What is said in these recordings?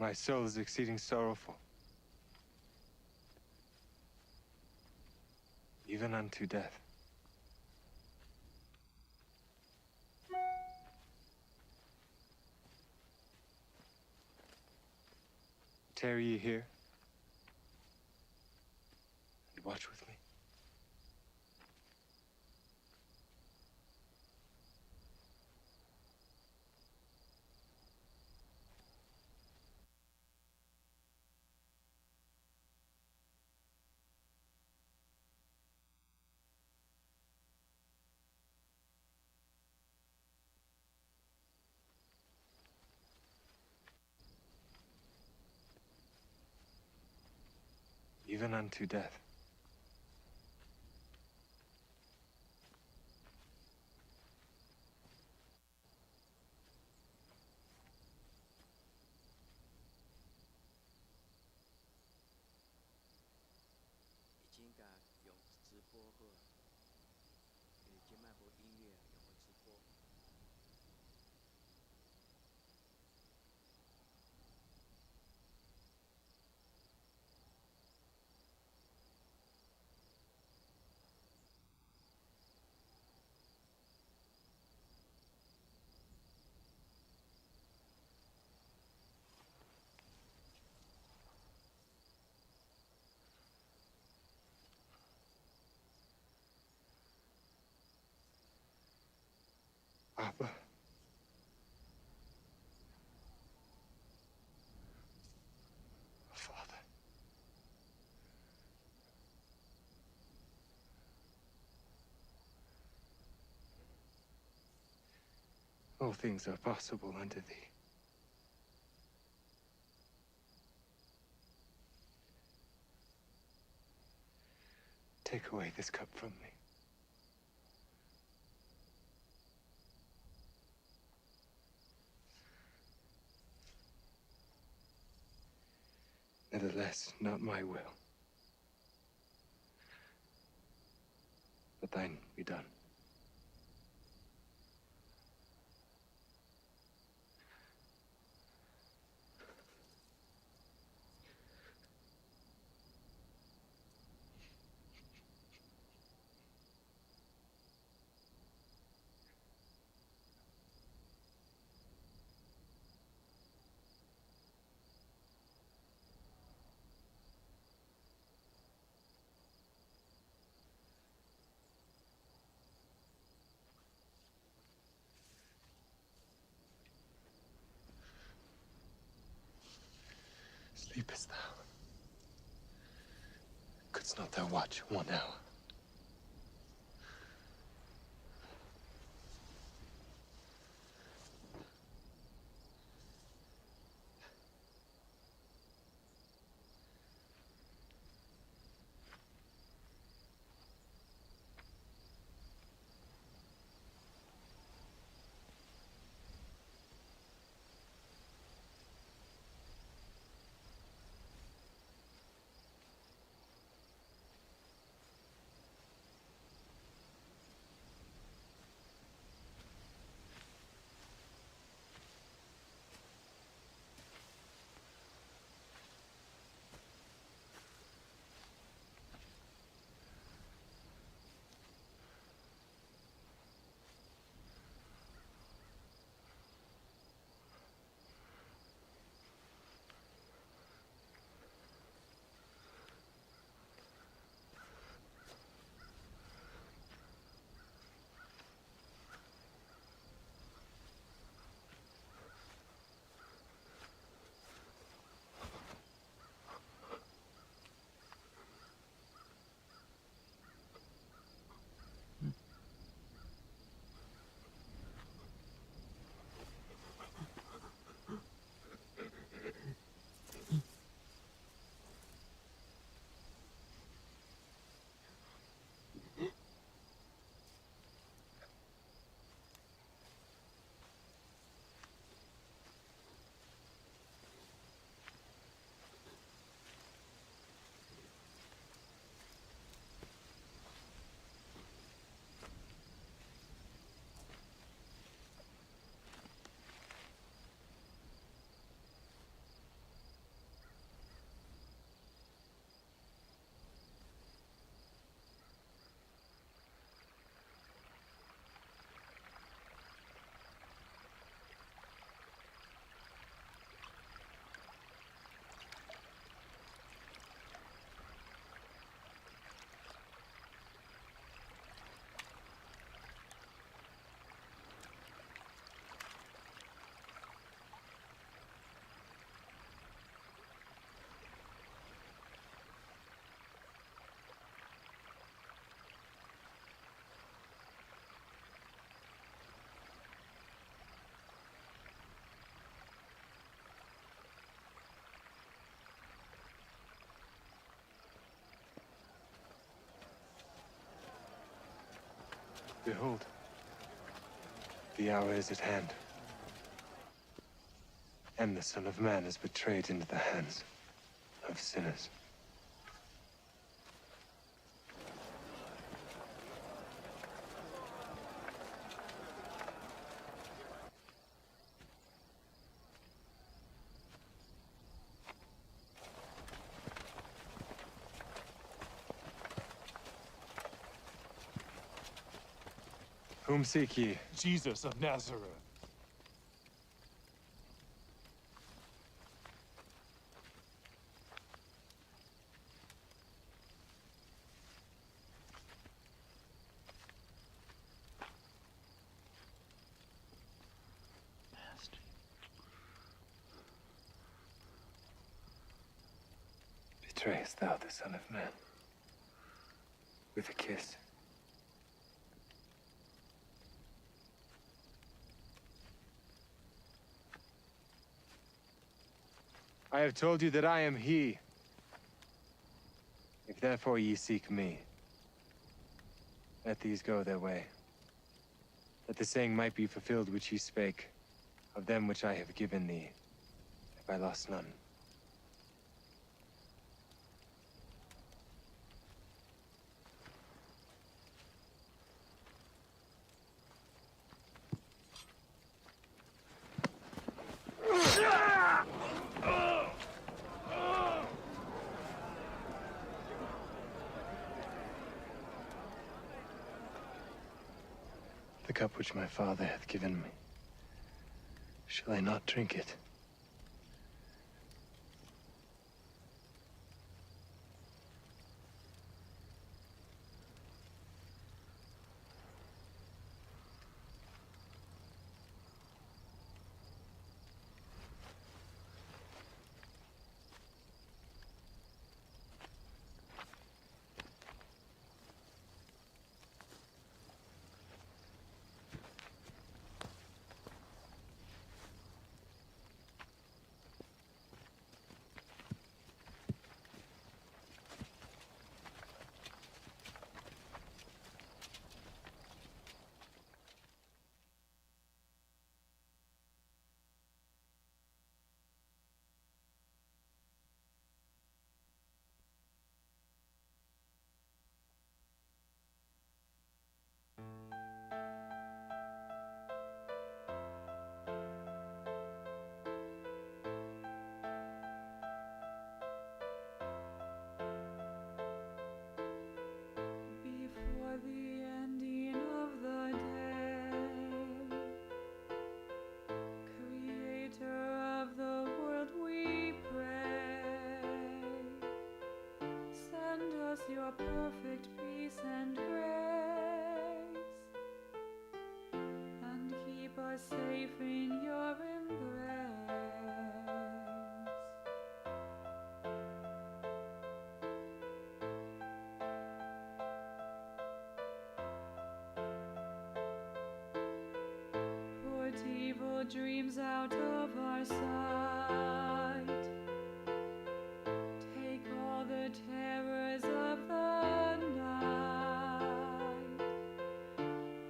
My soul is exceeding sorrowful, even unto death. Tarry ye here and watch with me. Even unto death. Abba. Father. All things are possible unto thee. Take away this cup from me. Nevertheless, not my will, but thine be done. Sleepest thou? Couldst not thou watch 1 hour? Behold, the hour is at hand. And the Son of Man is betrayed into the hands of sinners. Whom seek ye? Jesus of Nazareth. Betrayest thou the Son of Man with a kiss? I have told you that I am he. If therefore ye seek me, let these go their way, that the saying might be fulfilled which he spake, of them which I have given thee, have I lost none. The cup which my father hath given me, shall I not drink it? Before the ending of the day, Creator of the world, we pray. Send us your perfect peace and grace, and keep us safe in your embrace. Put evil dreams out of our sight. Take all the terrors of the night.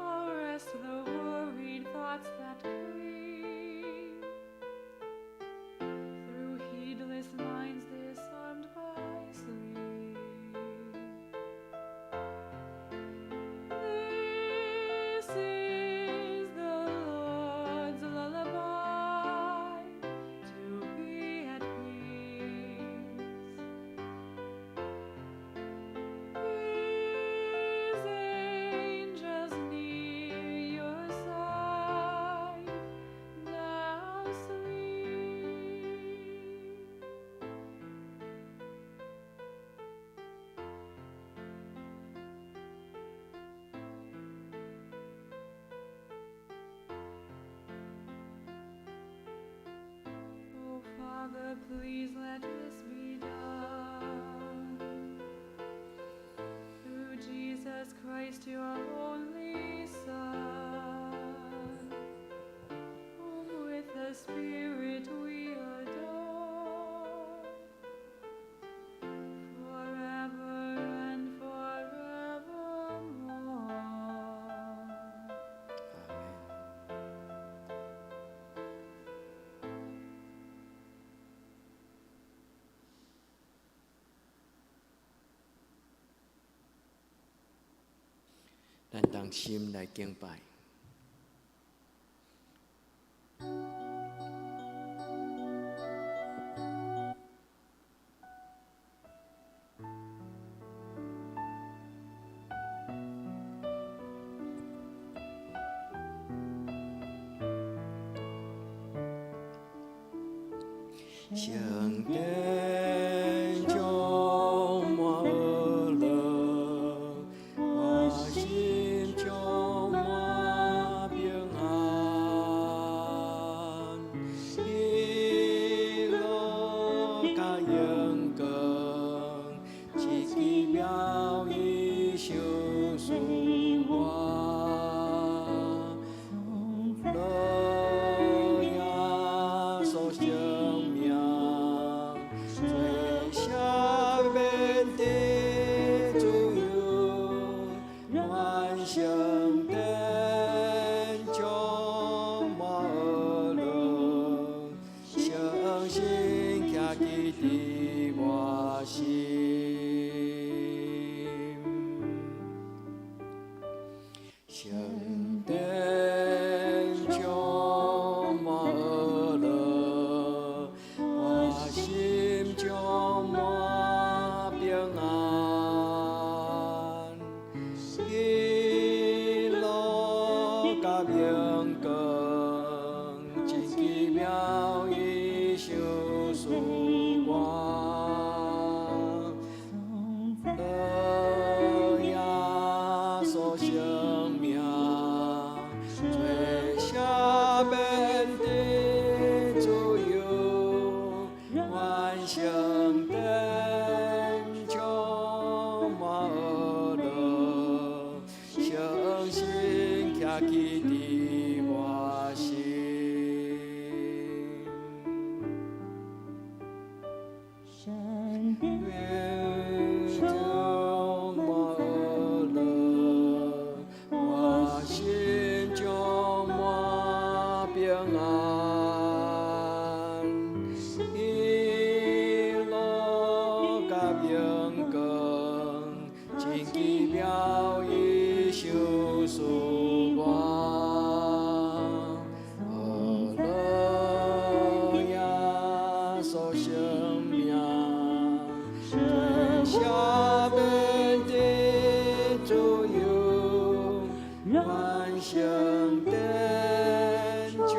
Arrest the worried thoughts that creep through heedless minds disarmed by sleep. This is the Lord's lullaby, to be at peace. His angels near your side, now sleep. Oh, Father, please let this be done. Through Jesus Christ, your only Son, whom with the Spirit we adore, forever and forevermore. 咱同心来敬拜。圣殿充满乐，我心充满平安，喜乐甲荣光，一奇妙意修属我。圣殿充满乐，我心充满平安，喜乐甲荣光，真奇妙意修属我。圣殿充满乐，圣心徛起伫我心。圣殿充满乐，我心充满平安。荣光，真奇妙意修属我。哈利亚，所生命，最下面的自由，愿圣殿充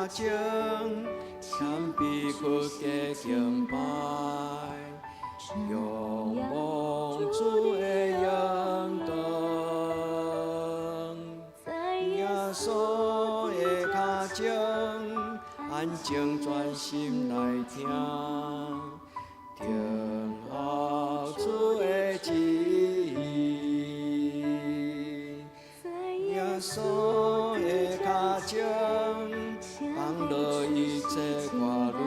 情，谦卑屈加敬拜，仰望主的应当。耶稣的脚前，安静专心来听，听候主的旨意。耶稣的脚前，放落一切挂虑，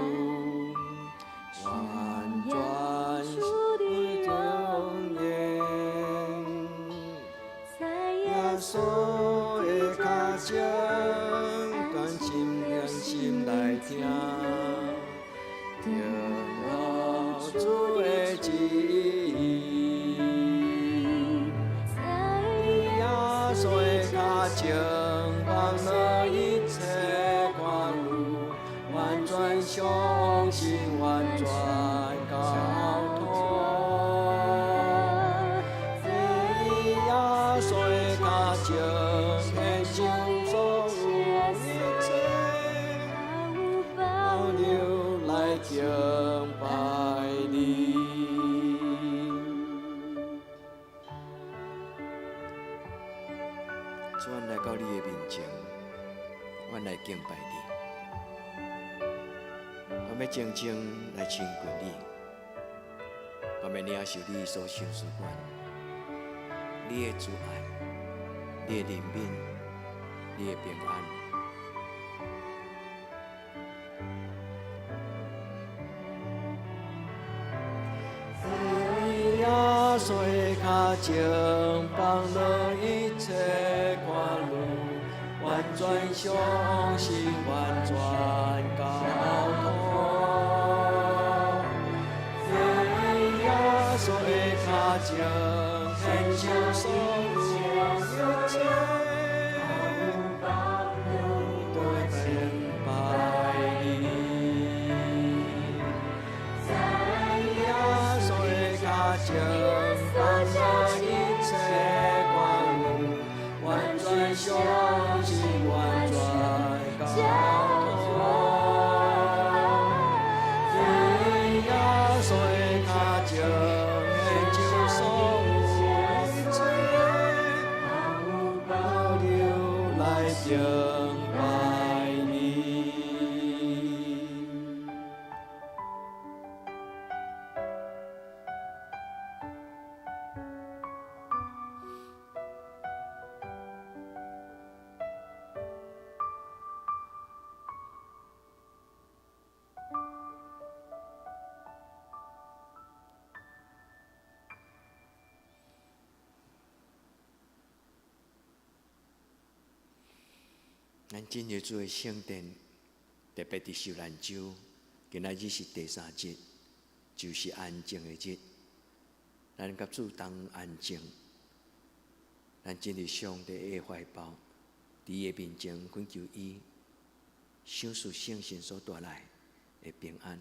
完全属中言。耶稣的脚前，专心良心来听，听候主的旨意。耶稣的脚前，放落一切挂虑，完全相信，完全交托。耶稣的脚前，献上所有一切，保留来敬拜你。主，阮来到你的面前，阮来敬拜你。阮要真正来亲近你，阮要领受你所受所愿，你的主爱，你的怜悯，你的平安。耶稣的脚前，放落一切挂虑，完全相信，完全交托。耶稣的脚前，献上所有一切，都敬拜你。耶稣的脚前，放下一切挂虑，完全相信，完全交托。耶稣的脚前，献上所有一切，保留来敬拜你。咱今日做圣殿，特别伫受难周，今仔日是第3日，就是安静的日。咱甲主同安静，咱进入上帝的怀抱，伫伊的面前恳求伊，享受圣神所带来的平安。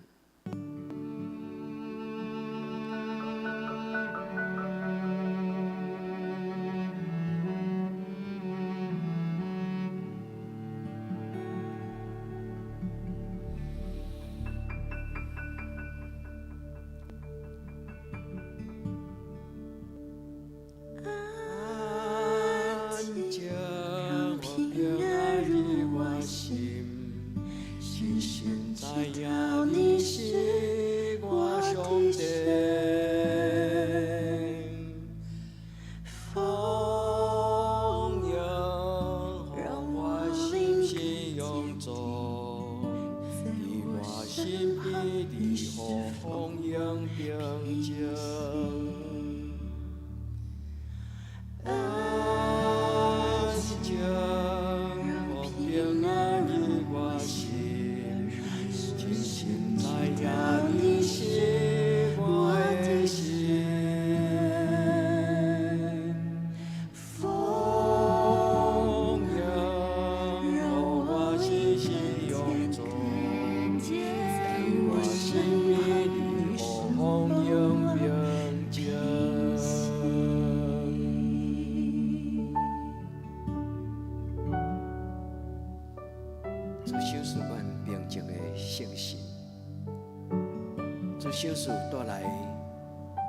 这小事带来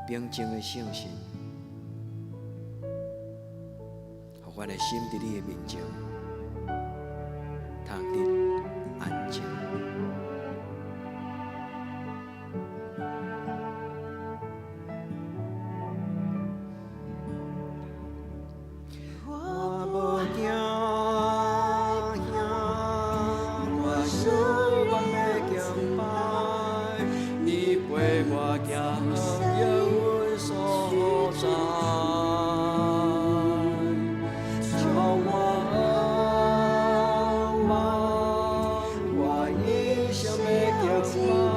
平静的信心，互阮的心伫你的面前，通得安静。我无惊，我心愿要敬拜，你陪我行永远所在，充满恩望，我一生要敬拜，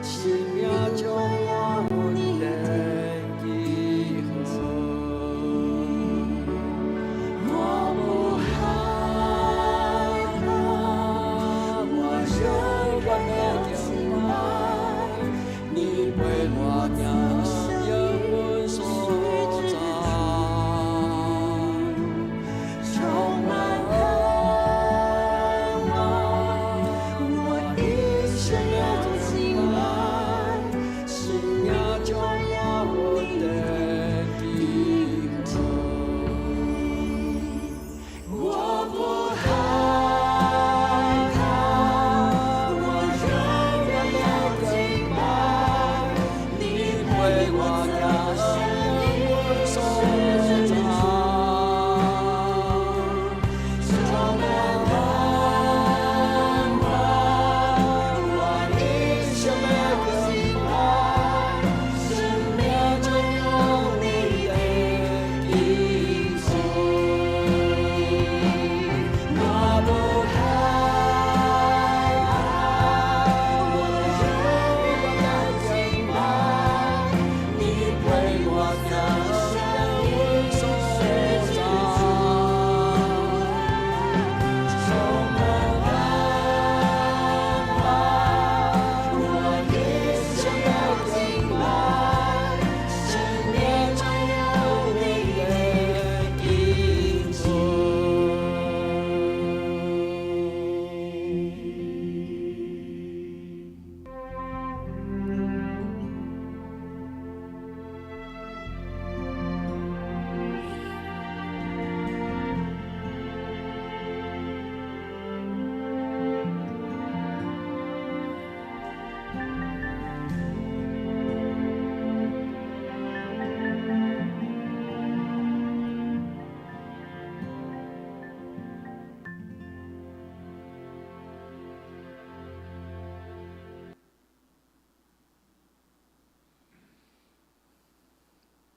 生命充满温暖记号。我不害怕，我永远要敬拜，你陪我行永远所在，充满恩望，我一生要敬拜，生命充满温暖记号。我不害怕，我永远要敬拜，你陪我行永远所在，充满恩望，我一生要敬拜，生命中有你的影子。我不害怕，我永远要敬拜，你陪我行永远所在，充满恩望，我一生要敬拜，生命中有你的影子。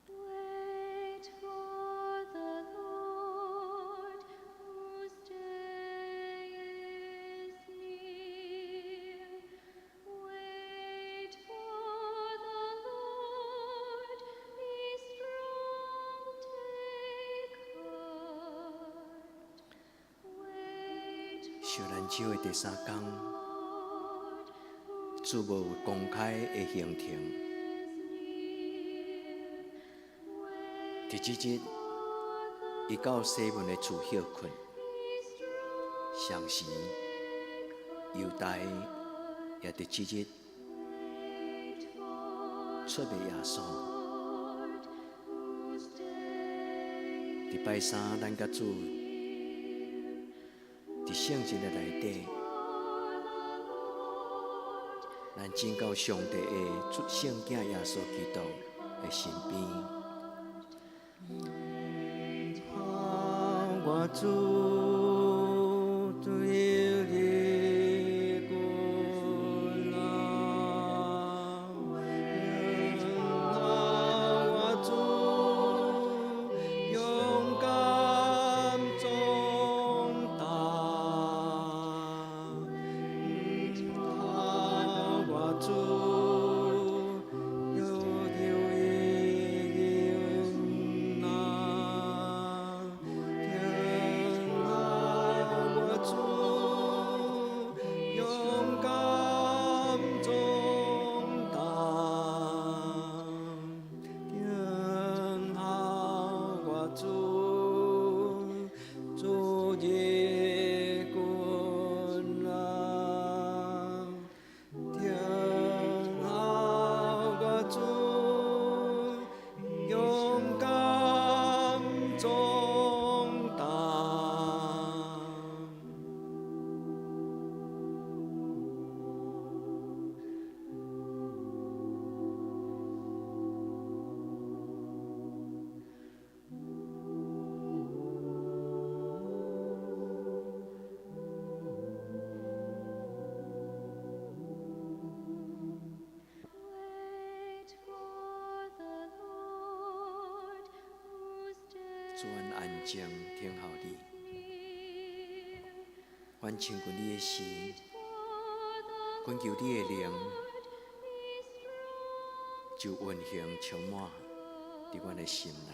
Wait for the Lord, whose day is near. Wait for the Lord, be strong, take heart. Wait 小兰州的第三天， Lord, 主无公开的刑庭。伫即日，伊到西门的厝休困。上时，犹大也伫即日出卖耶稣。伫拜三，咱甲主伫圣经的内底，咱进到上帝的主圣囝耶稣基督的身边。我主对你滚啊，我主勇敢壮大，我主有留意啊。主，阮安静听候你，阮亲近你的时，恳求你的灵，就运行充满伫阮的心内。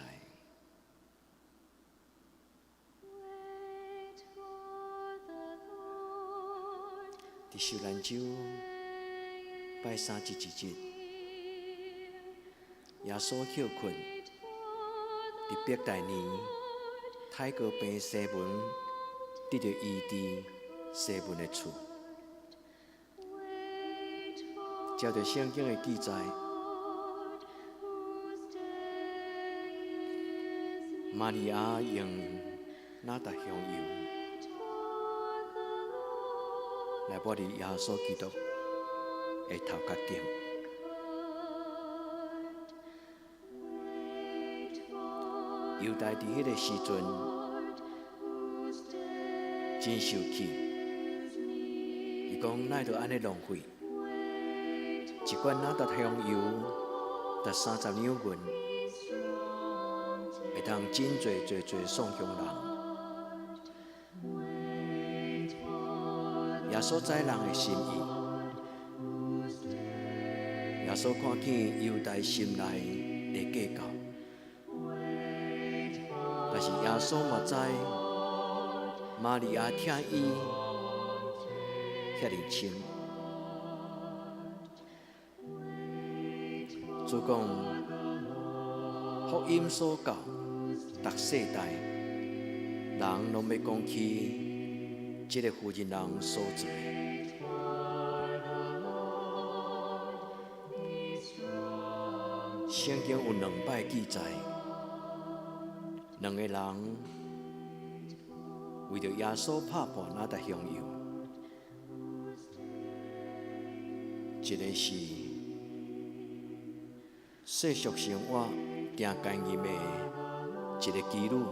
伫受难周拜三节一日，耶稣休困，伫伯大尼太高病西门得到医治西门的厝。照着圣经的记载，玛利亚用哪达香油来抹伫耶稣基督的头壳顶。犹大伫迄个时阵真生气，伊讲哪会着安尼浪费？一罐哪达香油达30两银，会当真侪送向人。耶稣知人的心意，耶稣看见犹大心内的计较，但是耶稣嘛知玛利亚听伊遐认真。主讲，福音所教，逐世代人拢要讲起这个妇人人所做的。圣经有2摆记载，两个人为着耶稣拍破哪达香油，一个是世俗生活行奸淫的一个妓女，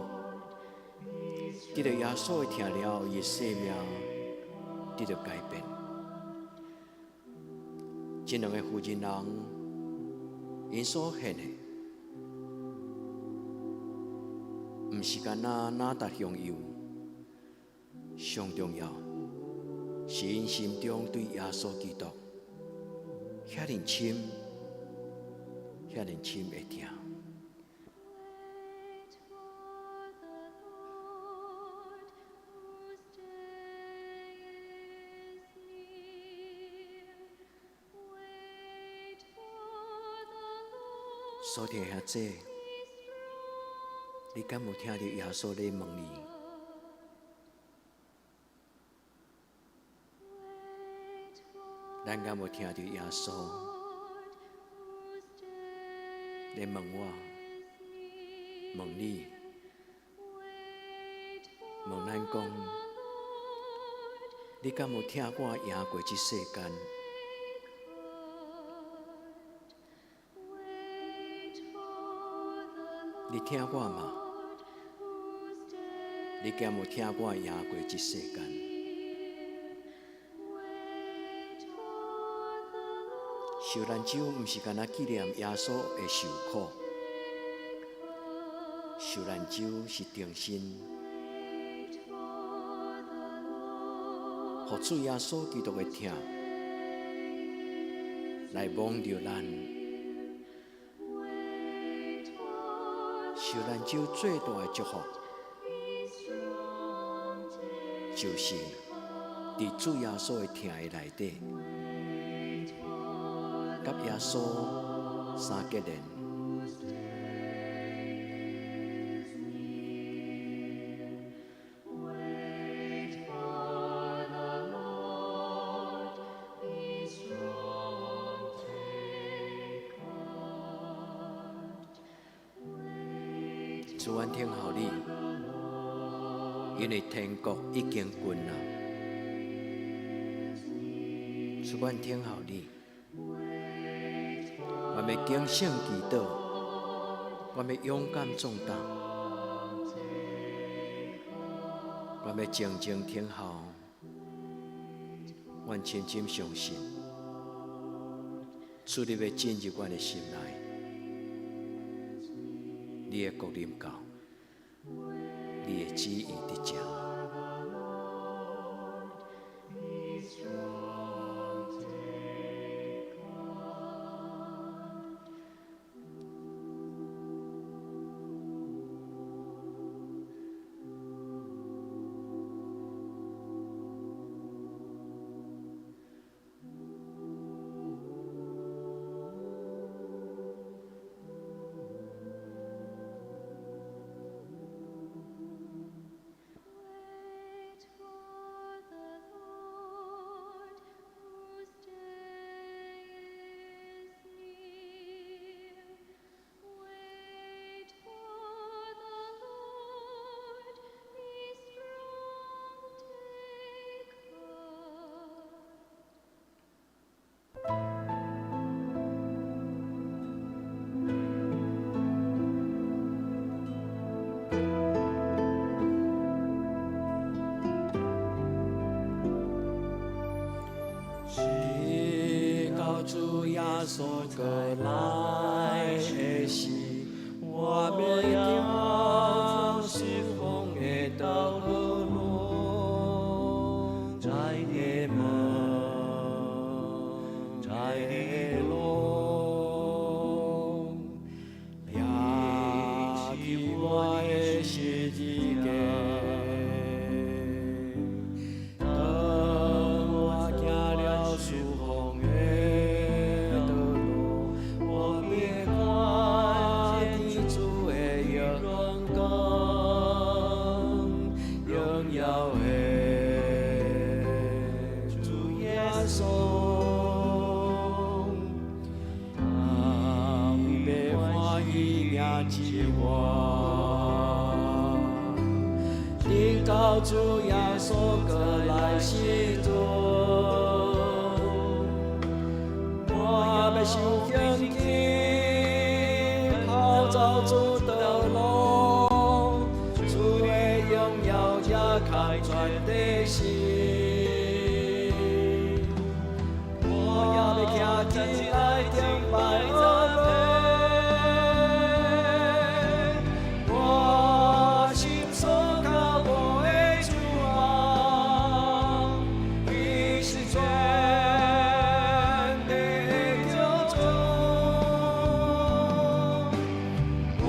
得到耶稣的听了，伊的生命得到改变。这两个妇人人，因所献的，毋是干哪达香油，上重要是因心中对耶稣基督遐认真。遐认真会听，所听遐这，你敢有听到耶稣在问你？咱敢有听到耶稣？来问我，问你，问咱讲，你敢有听我赢过这世间？你听我嘛？你敢有听我赢过这世间？受难周毋是干那纪念耶稣的受苦，受难周是定心，互主耶稣基督的听，来望着咱。受难周最大的祝福，就是伫主耶稣的听的内底。甲耶稣相结连，主，阮听候你，因为天国已经近了。主，阮听候你。我们要谨慎祈祷，我们要勇敢壮胆，我们要静静听候。我深深相信，主你要进入我的心内，你的国临到，伊的旨意伫遮。Wait for the Lord, whose day is near. Wait for the Lord, be strong, take heart.是到主耶稣过来的时，我要行是风的道路，在的门，在的路，也去我的十字架。当我行了属风的道路，我必看见主的荣光，荣耀的主耶稣。要欢喜迎接我。等到主耶稣过来时阵，我要受荆棘，跑走主道路，主的荣耀也看全地是。我要站起来敬拜赞美。我心所靠无的主啊，你是全地的救主。我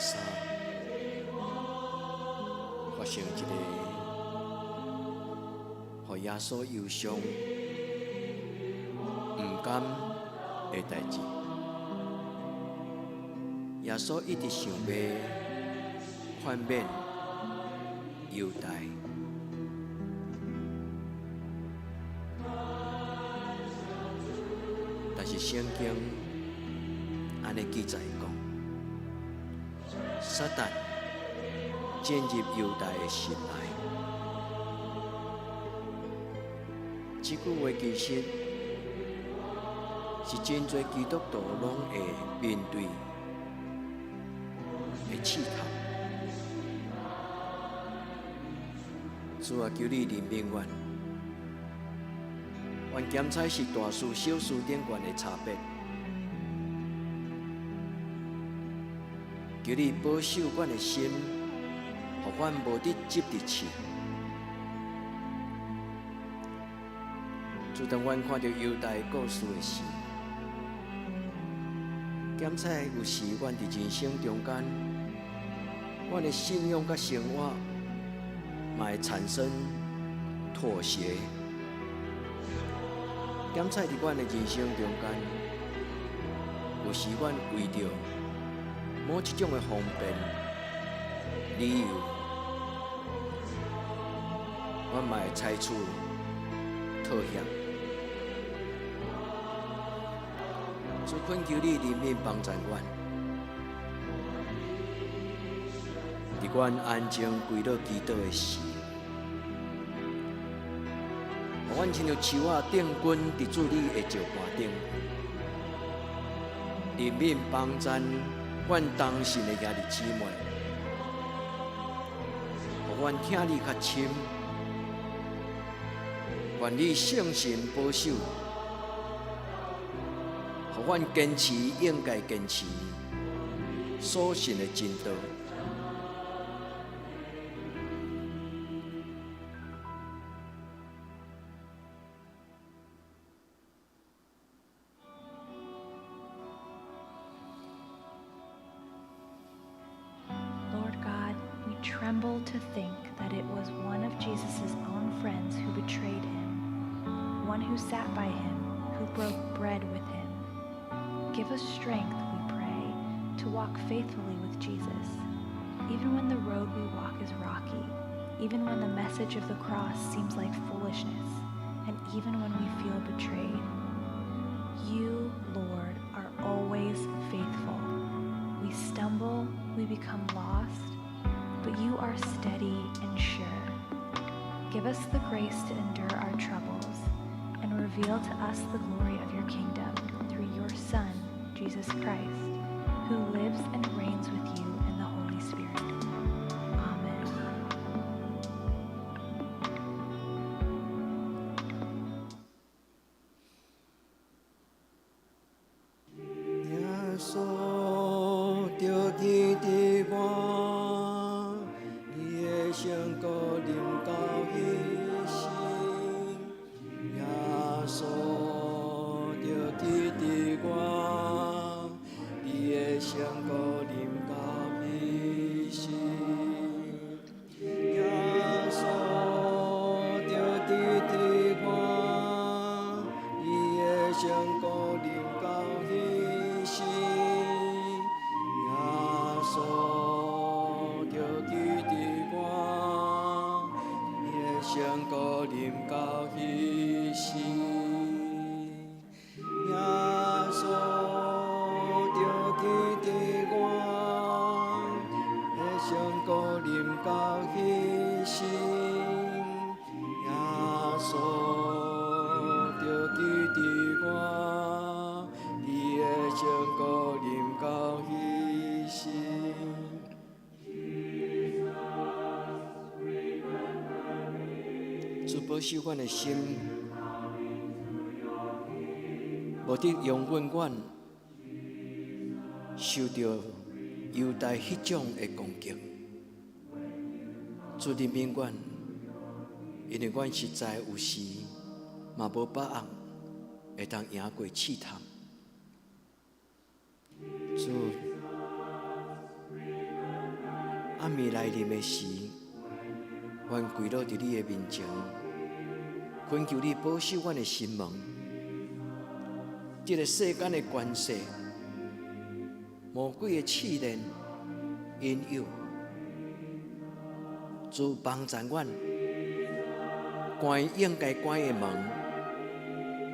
三，发生一个互耶稣忧伤、毋甘的代志。耶稣一直想要宽免犹大，但是圣经安尼记载讲，撒旦进入犹大的心内。这句话其实是真侪基督徒拢会面对的试探。主啊，求你怜悯阮，阮检采是大事小事顶悬的差别。求你保守阮的心，互阮无得执伫去。自当阮看到犹大故事的时，检采有时阮伫人生中间，阮的信仰甲生活，嘛会产生妥协。检采伫阮的人生中间，有时阮为着某一种的方便理由，阮嘛会采取妥协。主恳求你怜悯帮助阮，伫阮安静跪落祈祷的时，互阮亲像树仔顶根伫主你的石盘顶，怜悯帮助阮当信的兄弟姊妹，互阮听你较深，愿你圣神保守。互阮坚持应该坚持所信的真道。Lord God, we tremble to think that it was one of Jesus' own friends who betrayed him, one who sat by him, who broke bread with him. Give us strength, we pray, to walk faithfully with Jesus, even when the road we walk is rocky, even when the message of the cross seems like foolishness, and even when we feel betrayed. You, Lord, are always faithful. We stumble, we become lost, but you are steady and sure. Give us the grace to endure our troubles and reveal to us the glory of your kingdom through your Son, Jesus Christ, who lives and reigns with you in the Holy Spirit. Amen. 耶稣着记伫我，你的圣骨临到迄时。耶稣着记伫我，你的圣骨临到迄时。耶稣着记伫我，你的圣骨临到迄时。耶稣着记伫我，你的圣骨临到迄时。耶稣着记伫我，你的圣骨临到迄时。耶稣着记伫我，你的圣骨临到迄时。主保守阮的心，无得容忍阮受到犹大迄种的攻击。主怜悯阮，因为阮实在有时嘛无把握会当赢过试探。主，暗暝来临的时，愿跪落伫你的面前，恳求你保守阮的心门。这个世间的关系，魔鬼的试炼、引诱，主帮助阮关应该关的门，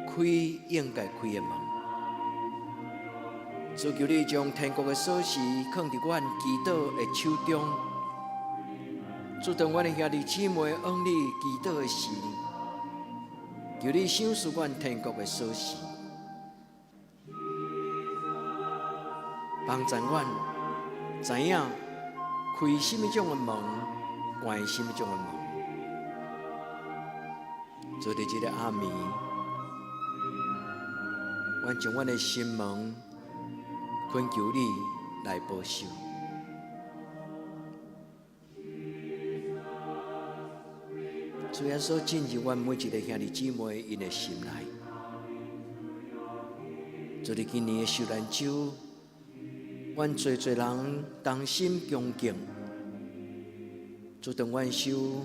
开应该开的门。主求你将天国的锁匙放伫阮祈祷的手中。主当阮的兄弟姊妹往你祈祷的时，求你赏赐阮天国的锁匙，帮助阮知影开什么种的门，关什么种的门。做伫这个暗暝，阮将阮的心门恳求你来保守。主耶稣进入阮每一个兄弟姊妹因的心内。做伫今年的受难周，阮侪人同心恭敬，主当阮受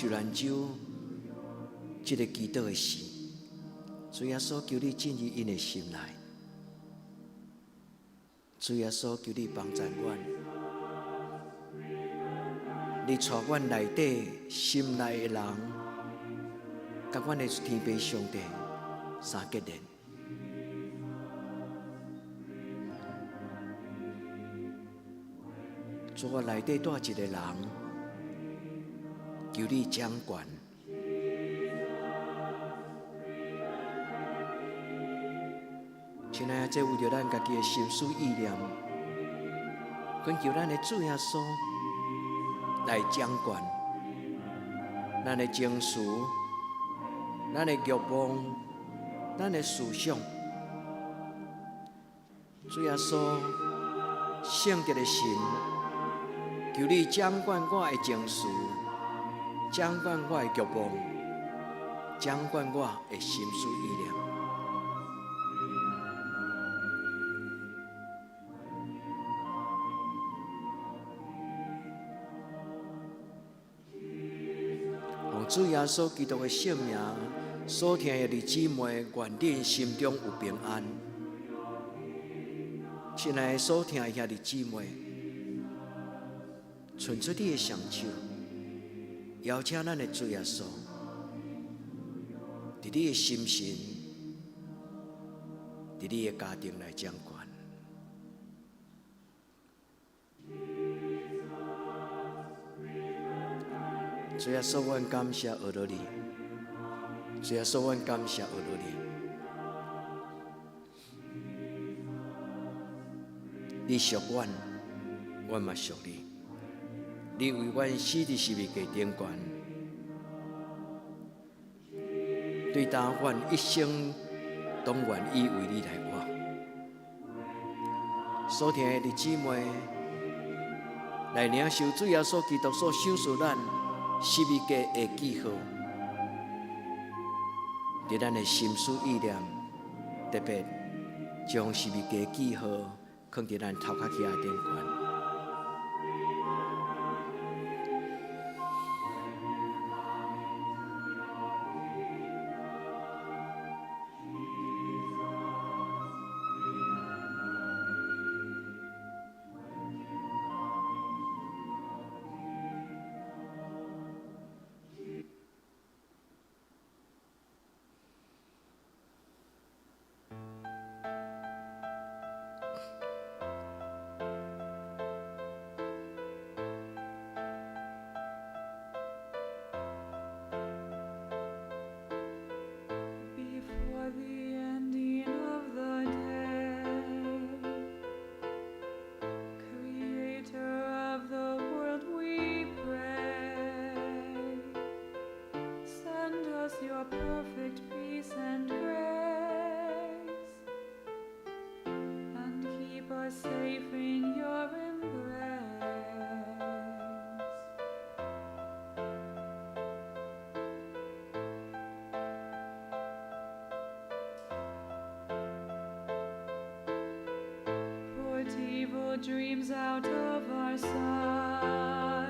难周这个祈祷的时，主耶稣求你进入因的心内。主耶稣求你帮助阮，你带阮内底心内的人，甲阮的天父上帝相结连。主我内底带一个人，求你掌管。亲爱的，这为着咱家己的心思意念，恳求咱的主耶稣来掌管咱的情绪、咱的欲望、咱的思想。主耶稣，圣洁的神，求你掌管我的情绪，掌管我的欲望，掌管我的心思意念。主耶稣基督的圣名，所听的弟姊妹，愿恁心中有平安。亲爱的所听的兄弟姊妹，伸出你的双手，邀请咱的主耶稣，伫你的心神，伫你的家庭来掌管。主耶稣，阮感谢俄罗你；主耶稣，阮感谢俄罗你。你属阮，阮嘛属你。你为阮死伫十字架顶悬，对答阮一生都愿意为你来活。所听的弟姊妹，来领受主耶稣基督所赏赐咱十字架的记号，伫咱的心思意念，特别将十字架记号放伫咱头壳壳顶悬。Before the ending of the day, Creator of the world, we pray. Send us your perfect peace and grace, and keep us safe in your embrace. Put evil dreams out of our sight.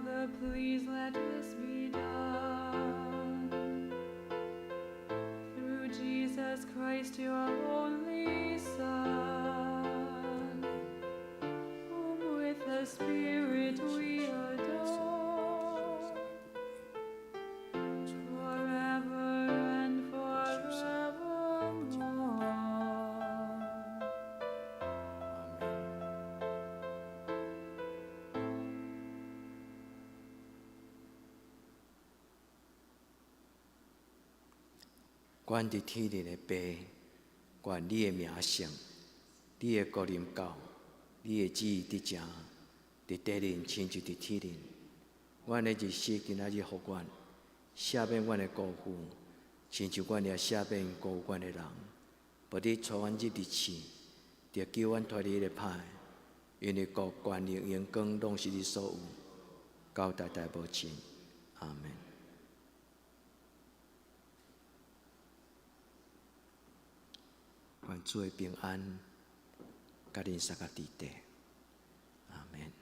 Father, please let this be done. Through Jesus Christ, your only Son, whom with the Spirit we adore, forever and forevermore. 阮伫天灵的爸，愿你的名圣，你的国临到，你的旨意伫正，伫地灵亲像伫天灵。阮的日时今仔日互阮，赦免阮的过负，亲像阮也赦免过负阮的人。无你带阮入日市，着救阮脱离迄个歹，因为国、权力、荣光，拢是你所有，到代代无尽。阿门。愿主的平安，甲恁三个伫地。阿门。